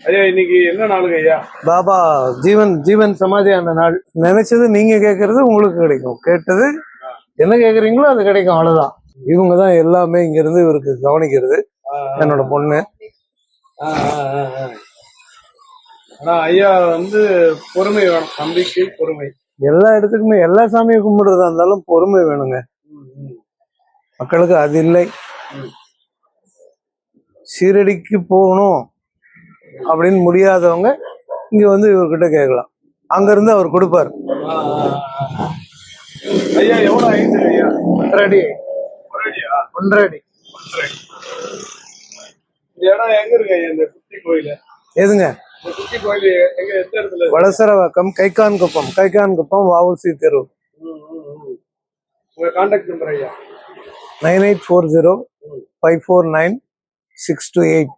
ஐயா இன்னைக்கு என்ன நாளுங்க ஐயா? பாபா ஜீவன் சமாதியான நாள். நினைச்சது நீங்க கேட்கறது உங்களுக்கு கிடைக்கும், கேட்டது என்ன கேக்குறீங்களோ அது கிடைக்கும், அவ்வளவுதான். இவங்கதான் எல்லாமே இங்க இருந்து இவருக்கு கவனிக்கிறது. என்னோட பொண்ணு. ஆனா ஐயா பொறுமை வேணும், நம்பிக்கை பொறுமை. எல்லா இடத்துக்குமே எல்லா சாமியும் கும்பிடுறதா இருந்தாலும் பொறுமை வேணுங்க. மக்களுக்கு அது இல்லை. சீரடிக்கு போகணும் அப்படின்னு முடியாதவங்க இங்க இவர்கிட்ட கேட்கலாம். அங்க இருந்து அவர் கொடுப்பார். ஐயா எவ்வளவு ஆயிடுச்சு ஐயா? 1.5 அடி. 1.5 அடி. இந்த இடம் எங்க இருக்கு ஐயா? இந்த குட்டி கோயில் எதுங்க? இந்த குட்டி கோயில் எங்க, எந்த இடத்துல? வடசரவாக்கம், கைக்கான்குப்பம், வஉசி தெரு. உங்க கான்டாக்ட் நம்பர் ஐயா? 9840 549 628.